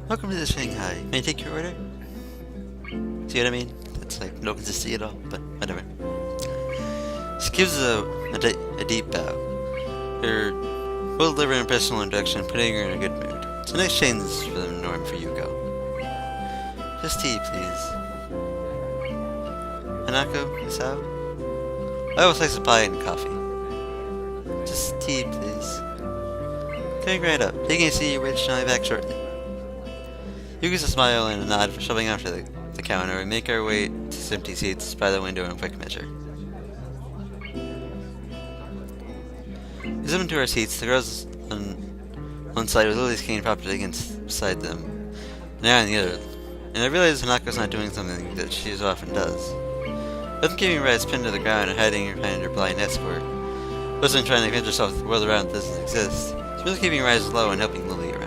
Welcome to the Shanghai. May I take your order? See what I mean? That's like no consistency at all, but whatever. She gives a deep bow. Her well-delivered and personal introduction, putting her in a good mood. It's a nice change for the norm for Yuko. Just tea, please. Hanako, is out? I will slice of pie and coffee. Just tea, please. Coming right up. Taking a seat, which I'll be back shortly. Yuki's a smile and a nod for shoving after the counter. We make our way to some empty seats by the window in quick measure. We zip into our seats. The girls on one side with Lily's cane propped against beside them, and I on the other. And I realize Hanako's not doing something that she so often does. Rather than keeping her eyes pinned to the ground and hiding behind her blind escort, wasn't trying to convince herself that the world around doesn't exist. She's really keeping her eyes low and helping Lily around.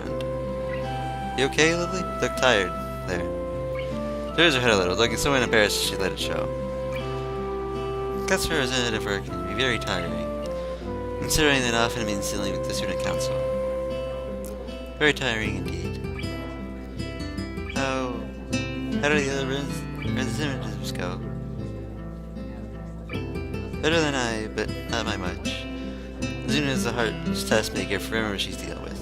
You okay, Lily? You look tired. There. She raised her head a little, looking so embarrassed she let it show. Cuts for representative work can be very tiring, considering that often means dealing with the student council. Very tiring indeed. How do the other representatives go? Better than I, but not by much. Zuna is the hardest task maker for everyone she's dealing with.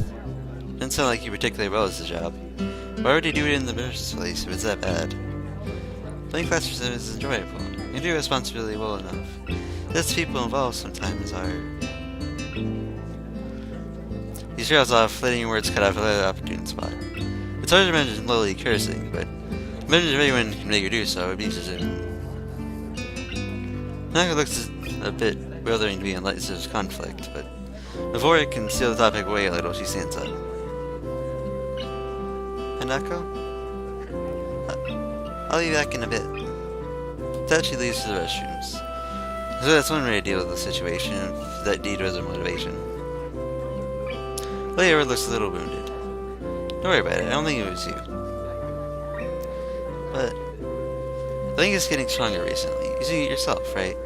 Doesn't sound like you particularly well as the job. Why would you do it in the first place if it's that bad? Playing classroom is enjoyable. You do responsibility well enough. Just people involved sometimes are. He trails off, letting your words cut off another opportune spot. It's hard to mention Lily cursing, but imagine if anyone can make her do so, it would be just Naka looks a bit bewildering to be in light of this conflict, but before it can steal the topic away a little, she stands up. Hanako? I'll be back in a bit. That she leaves to the restrooms. So that's one way to deal with the situation, if that deed was her motivation. Leia looks a little wounded. Don't worry about it, I don't think it was you. But I think it's getting stronger recently. You see it yourself, right?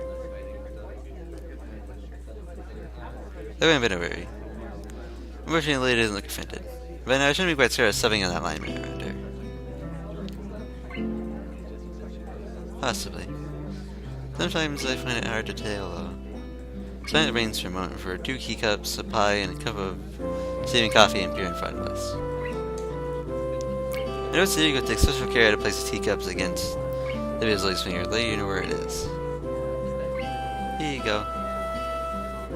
That wouldn't have been a worry. Unfortunately, Leia doesn't look offended. But now I shouldn't be quite scared of subbing on that lineman around her. Possibly. Sometimes I find it hard to tell, though. Silent reigns for a moment for 2 teacups, a pie, and a cup of steaming coffee and beer in front of us. I notice that Yuko takes special care to place the teacups against the Bisley's finger, letting you know where it is. Here you go.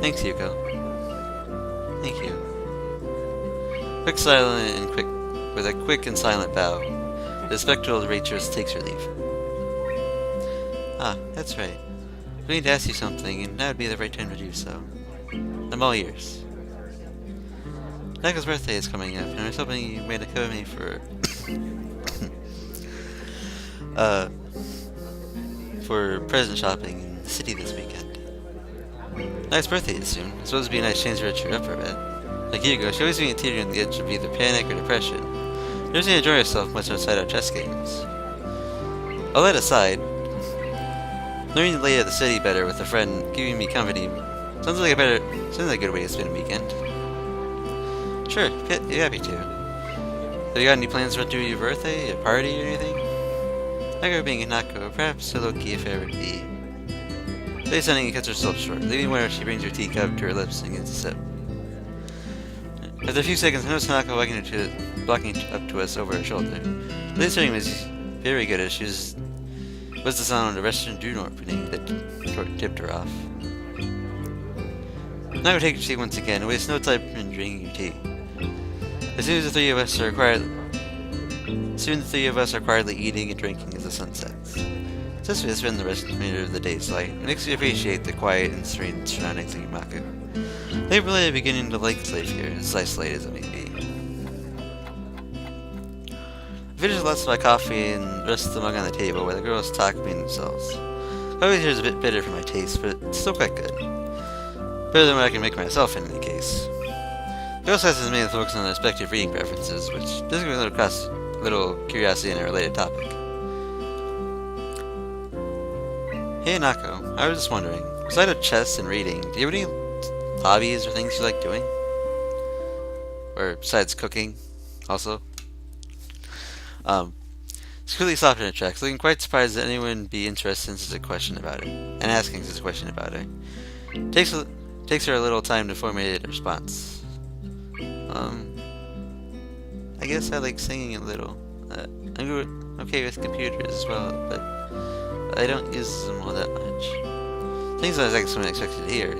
Thanks, Yuko. Thank you. Quick, silent, and quick, with a quick and silent bow, the spectral waitress takes her leave. Ah, that's right. I need to ask you something, and now would be the right time to do so. I'm all ears. Naka's birthday is coming up, and I was hoping you might accompany me for present shopping in the city this weekend. Naka's birthday is soon. It's supposed to be a nice chance for her to cheer up for a bit. Like Hugo, she always being teetered on the edge of either panic or depression. She doesn't enjoy herself much outside of chess games. All that aside, learning to lay out the city better with a friend, giving me company, sounds like a good way to spend a weekend. Sure, you're happy to. Have you got any plans for your birthday, a party, or anything? Naka being Hanako, perhaps a low-key affair would be. Say something and cuts herself short, leaving where she brings her teacup to her lips and gets a sip. After a few seconds, I notice Hanako walking up to us over her shoulder. Lily's turning was very good as she was the sound of the restaurant door opening that tipped her off. Hanako takes her seat once again and wastes no time in drinking your tea. As soon as the three of us are quietly eating and drinking as the sun sets. Just to spend the remainder of the day's light, it makes me appreciate the quiet and serene surroundings of Yamaku. They're really beginning to like life here, as isolated as it may be. I finish the last of my coffee and rest the mug on the table while the girls talk between themselves. Coffee here is a bit bitter for my taste, but it's still quite good. Better than what I can make myself in any case. The girls' class is mainly focused on their respective reading preferences, which does give me a little curiosity in a related topic. Hey Nako, I was just wondering, besides of chess and reading, do you have any hobbies or things you like doing? Or besides cooking, also? It's quickly stopped in her tracks, looking quite surprised that anyone would be interested in such a question about her, and asking such a question about her. Takes her a little time to formulate a response. I guess I like singing a little. I'm okay with computers as well, but I don't use them all that much. Things like someone expected to hear.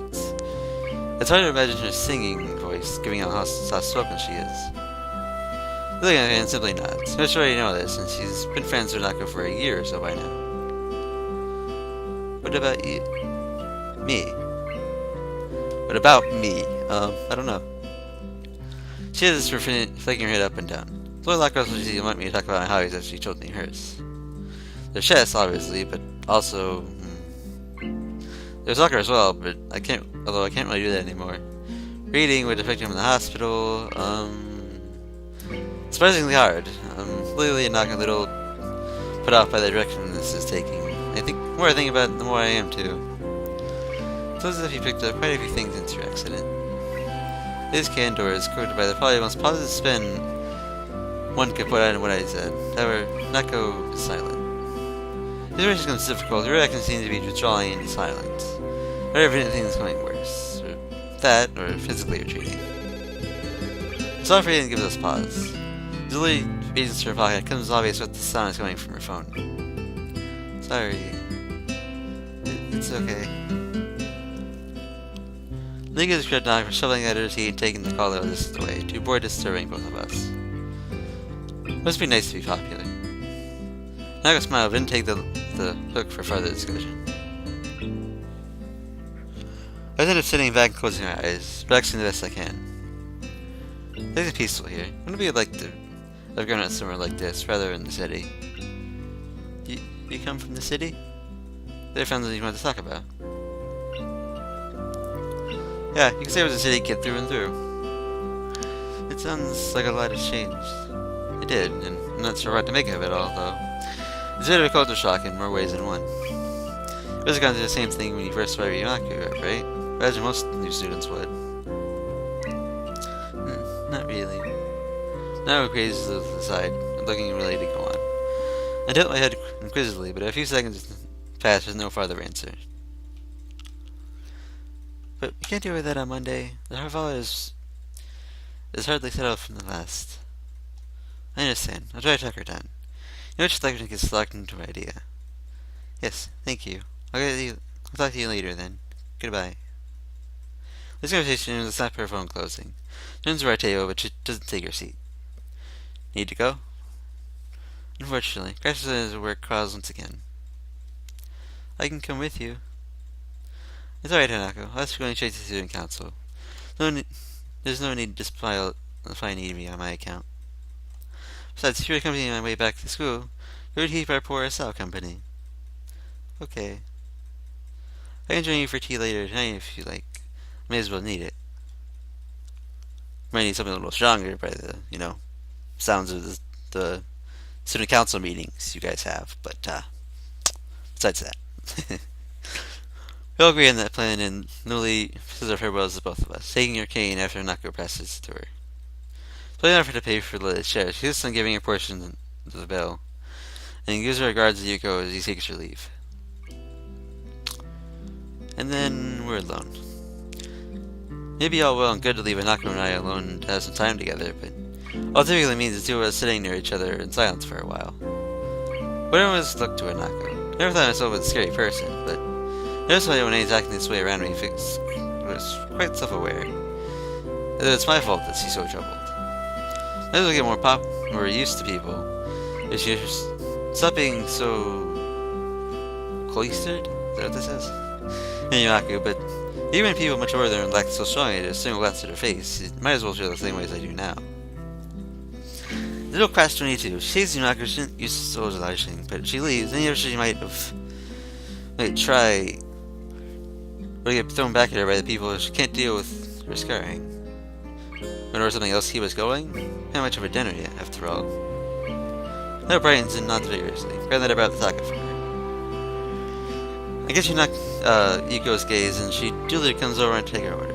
It's hard to imagine her singing voice, giving out how soft-spoken she is. Looking at her and simply nods. I'm sure you know this, since she's been friends with Nako for a year or so by now. What about you? Me? What about me? I don't know. She has this for flicking her head up and down. Lord Lacrosse would usually want me to talk about my hobbies after she told me hers. There's chess, obviously, but also... there's soccer as well, but I can't really do that anymore. Reading would affect him in the hospital, surprisingly hard. Lately I'm not a little put off by the direction this is taking. The more I think about it, the more I am too. It's as if you picked up quite a few things into your accident. This candor is quoted by the probably most positive spin one could put on what I said. However, Nako is silent. The situation becomes difficult. Her reaction seems to be withdrawing into silence. Or if anything is going worse. Or that, or physically retreating. So for you gives us pause. Julie reaches her pocket. It becomes obvious what the sound is coming from her phone. Sorry. It's okay. Nika is credit for shoveling out her tea and taking the call this away. Too bored disturbing both of us. Must be nice to be popular. Naka smiled, but didn't take the hook for further discussion. I ended up sitting back and closing my eyes, relaxing the best I can. Things are peaceful here. Wouldn't it be like to have grown up somewhere like this, rather in the city? You come from the city? There are friends that you want to talk about. Yeah, you can say I was a city kid through and through. It sounds like a lot has changed. It did, and I'm not sure what to make of it all, though. It's a bit of a culture shock in more ways than one. It was kind of the same thing when you first started Yamaku, right? I imagine most new students would. Not really. Now it grazes to the side, looking ready to go on. I tilt my head inquisitively, but a few seconds passed with no farther answer. But we can't deal with that on Monday. The Harvala is hardly settled from the last. I understand. I'll try to talk her down. You know which lecture gets locked into my idea. Yes, thank you. I'll talk to you later then. Goodbye. This conversation ends with the snap of her phone closing. Turns to our table, but she doesn't take her seat. Need to go? Unfortunately, crashes his work calls once again. I can come with you. It's alright, Hanako. I'll just going straight to student council. There's no need to justify needing me on my account. Besides, if you're accompanying my way back to school, you would keep our poor Asao company. Okay. I can join you for tea later tonight if you like. May as well need it. Might need something a little stronger by the, sounds of the student council meetings you guys have, but, besides that. We all agree on that plan, and Nuli says our farewells to both of us, taking her cane after Nako presses to her. So I offer to pay for the share. She insists on giving her portion of the bill, and he gives her regards to Yuko as he takes her leave. And then we're alone. Maybe all well and good to leave Nako and I alone to have some time together, but all it typically means is two of us sitting near each other in silence for a while. Whatever was looked to Nako. I never thought myself as a scary person, but I noticed when anyone acting this way around me was quite self-aware. That it's my fault that she's so troubled. As we get more used to people, if you stop being so cloistered, is that what this is? In Yumaku, but even people much older than lack so strongly to single glance at her face, you might as well feel the same way as I do now. Little Class 22. She says Yumaku shouldn't use socializing, but she leaves, and she might try or get thrown back at her by the people she can't deal with her scarring. Or something else he was going? How much of a dinner yet, after all? No brightens and nods vigorously. Granted, I brought the taka for her. I guess she knocked Yuko's gaze, and she duly comes over and take her order.